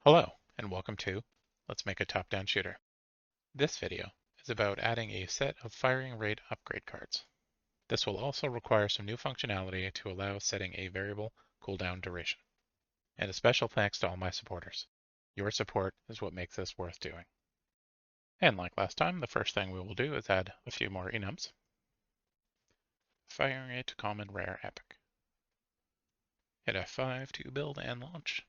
Hello, and welcome to Let's Make a Top-Down Shooter. This video is about adding a set of firing rate upgrade cards. This will also require some new functionality to allow setting a variable cooldown duration. And a special thanks to all my supporters. Your support is what makes this worth doing. And like last time, the first thing we will do is add a few more enums. Firing rate, common, rare, epic. Hit F5 to build and launch.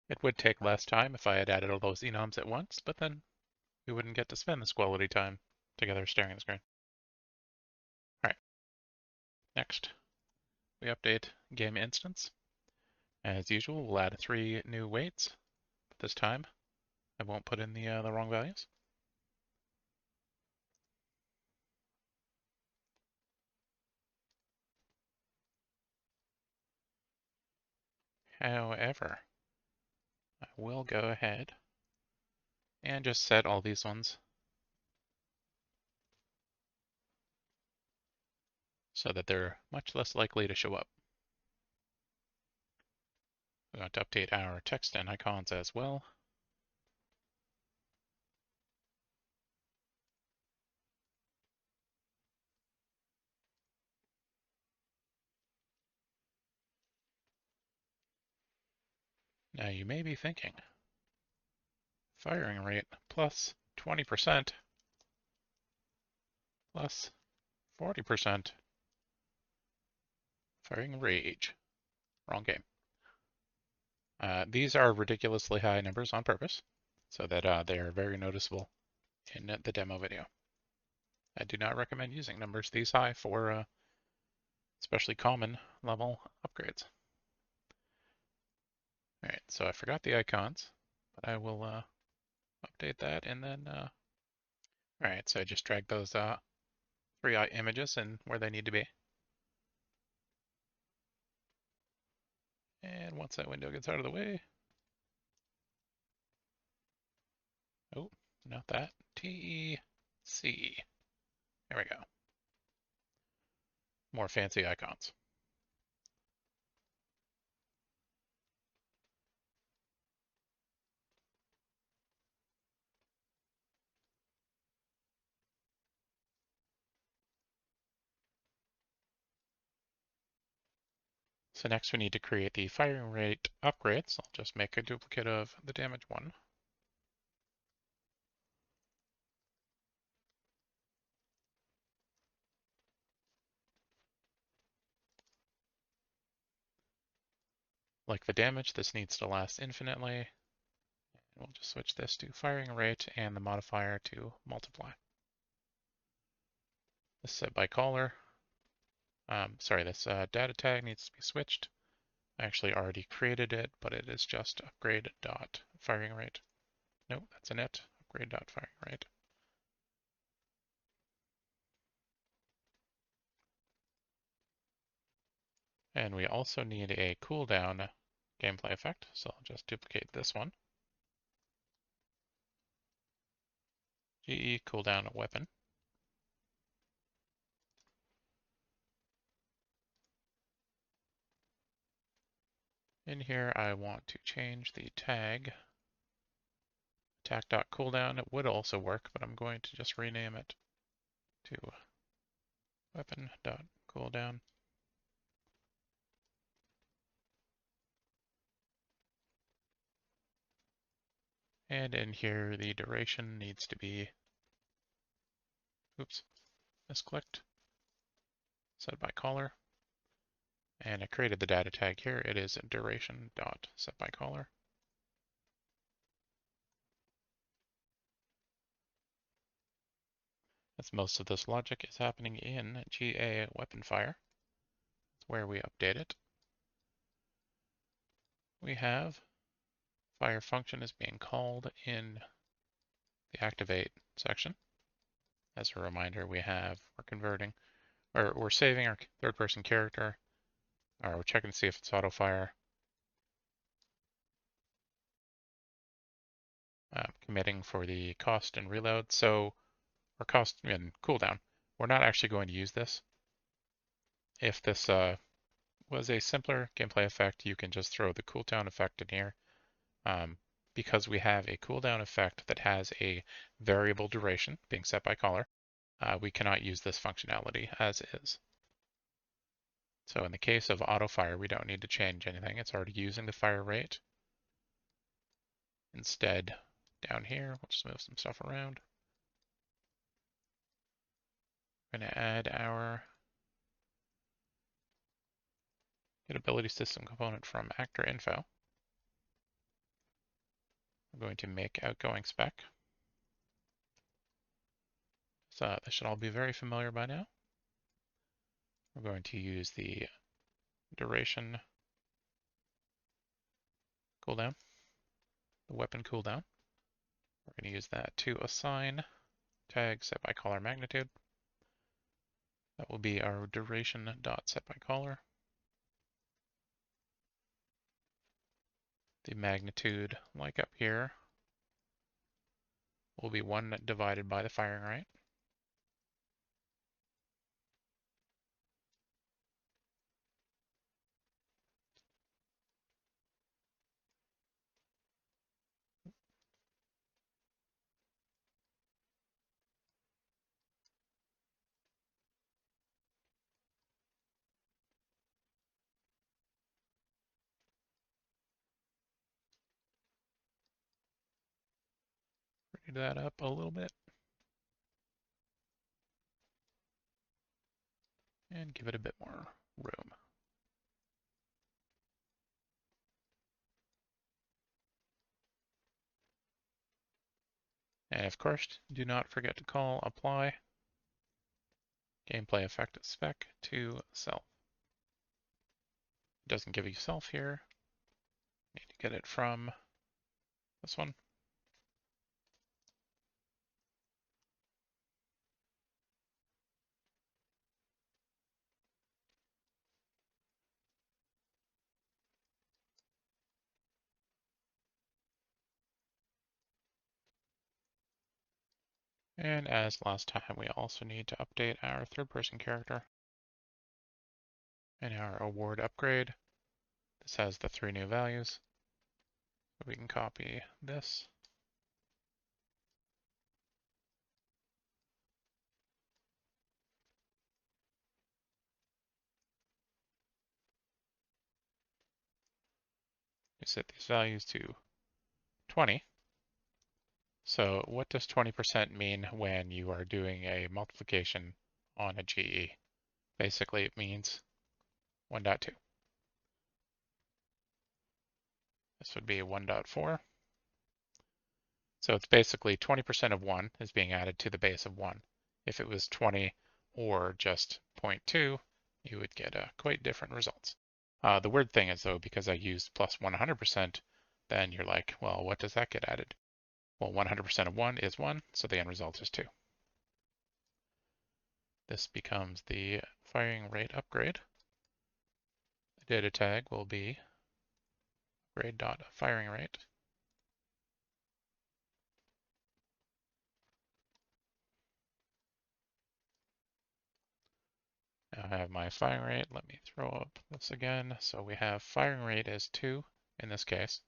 It would take less time if I had added all those enums at once, but then we wouldn't get to spend this quality time together staring at the screen. Alright, next we update game instance. As usual, we'll add 3 new weights, but this time I won't put in the wrong values. However, I will go ahead and just set all these ones so that they're much less likely to show up. We want to update our text and icons as well. Now you may be thinking, firing rate plus 20% plus 40% firing rage. Wrong game. These are ridiculously high numbers on purpose so that they are very noticeable in the demo video. I do not recommend using numbers these high for especially common level upgrades. Alright, so I forgot the icons, but I will update that and then alright, so I just dragged those 3 images in where they need to be. And once that window gets out of the way, oh, not that, TC. There we go. More fancy icons. So next we need to create the firing rate upgrades. I'll just make a duplicate of the damage one. Like the damage, this needs to last infinitely. We'll just switch this to firing rate and the modifier to multiply. This set by caller. This data tag needs to be switched. I actually already created it, but it is just upgrade dot firing rate. Nope, that's an it. Upgrade dot firing rate. And we also need a cooldown gameplay effect, so I'll just duplicate this one. GE cooldown weapon. In here, I want to change the tag. Attack.cooldown. It would also work, but I'm going to just rename it to weapon.cooldown. And in here, the duration needs to be, oops, misclicked, set by caller. And I created the data tag here. It is duration dot set by caller. As most of this logic is happening in GA weapon fire. That's where we update it. We have fire function is being called in the activate section. As a reminder, we're converting, or we're saving our third person character, or we're checking to see if it's auto fire, committing for the cost and reload. So our cost and cooldown, we're not actually going to use this. If this was a simpler gameplay effect, you can just throw the cooldown effect in here. Because we have a cooldown effect that has a variable duration being set by caller, we cannot use this functionality as is. So in the case of auto fire, we don't need to change anything. It's already using the fire rate. Instead, down here, we'll just move some stuff around. We're going to add our get ability system component from actor info. We're going to make outgoing spec. So this should all be very familiar by now. We're going to use the duration cooldown, the weapon cooldown. We're going to use that to assign tag set by caller magnitude. That will be our duration dot set by caller. The magnitude, like up here, will be 1 divided by the firing rate. Read that up a little bit. And give it a bit more room. And of course, do not forget to call apply gameplay effect spec to self. It doesn't give you self here. Need to get it from this one. And as last time, we also need to update our third person character and our award upgrade. This has the 3 new values. So we can copy this. We set these values to 20. So what does 20% mean when you are doing a multiplication on a GE? Basically, it means 1.2. This would be 1.4. So it's basically 20% of 1 is being added to the base of 1. If it was 20 or just 0.2, you would get quite different results. The weird thing is, though, because I used plus 100%, then you're like, well, what does that get added? Well, 100% of 1 is 1, so the end result is 2. This becomes the firing rate upgrade. The data tag will be upgrade.firing rate. Now I have my firing rate. Let me throw up this again. So we have firing rate is 2 in this case.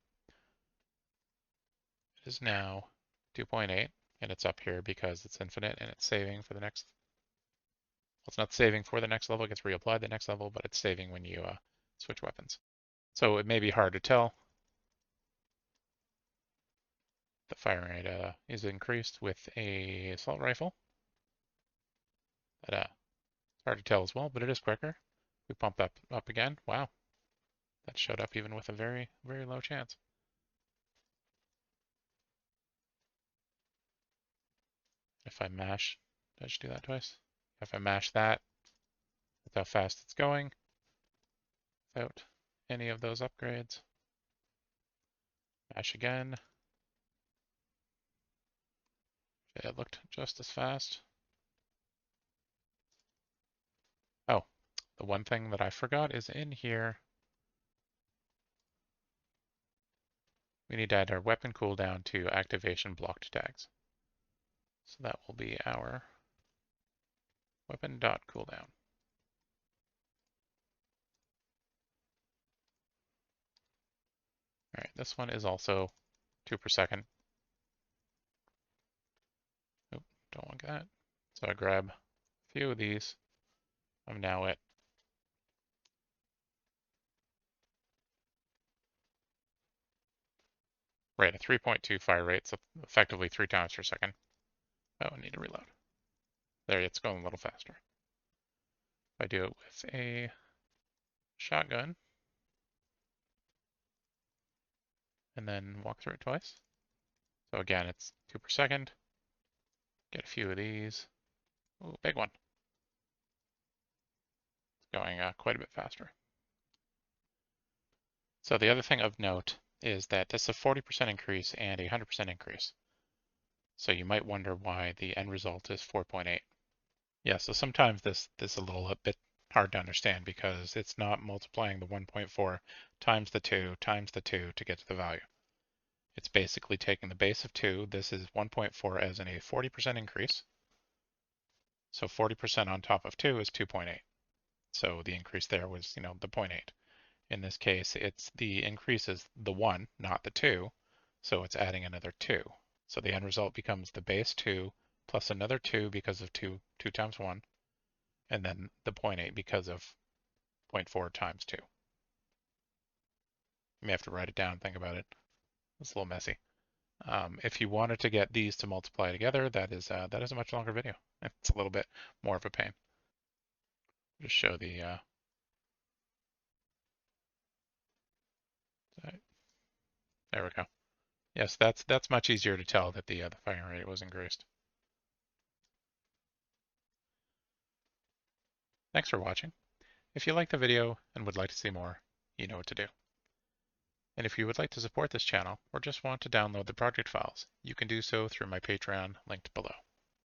It is now 2.8, and it's up here because it's infinite and it's saving for the next. Well, it's not saving for the next level, it gets reapplied the next level, but it's saving when you switch weapons. So it may be hard to tell. The firing rate is increased with a assault rifle. But it's hard to tell as well, but it is quicker. We pump that up again. Wow, that showed up even with a very, very low chance. If I mash, did I just do that twice? If I mash that, that's how fast it's going without any of those upgrades. Mash again. Okay, it looked just as fast. Oh, the one thing that I forgot is in here. We need to add our weapon cooldown to activation blocked tags. So that will be our weapon.cooldown. All right, this one is also 2 per second. Oop, don't want that. So I grab a few of these. I'm now at a 3.2 fire rate, so effectively 3 times per second. Oh, I need to reload. There, it's going a little faster. If I do it with a shotgun, and then walk through it twice. So again, it's 2 per second. Get a few of these. Ooh, big one. It's going quite a bit faster. So the other thing of note is that this is a 40% increase and a 100% increase. So you might wonder why the end result is 4.8. Yeah, so sometimes this is a bit hard to understand because it's not multiplying the 1.4 times the 2 times the 2 to get to the value. It's basically taking the base of 2, this is 1.4 as in a 40% increase. So 40% on top of 2 is 2.8. So the increase there was, the 0.8. In this case, it's the increase is the 1, not the 2, so it's adding another 2. So the end result becomes the base 2 plus another 2 because of 2 times 1, and then the 0.8 because of 0.4 times 2. You may have to write it down, think about it. It's a little messy. If you wanted to get these to multiply together, that is a much longer video. It's a little bit more of a pain. Just show the there we go. Yes, that's much easier to tell that the firing rate was increased. Thanks for watching. If you liked the video and would like to see more, you know what to do. And if you would like to support this channel or just want to download the project files, you can do so through my Patreon linked below.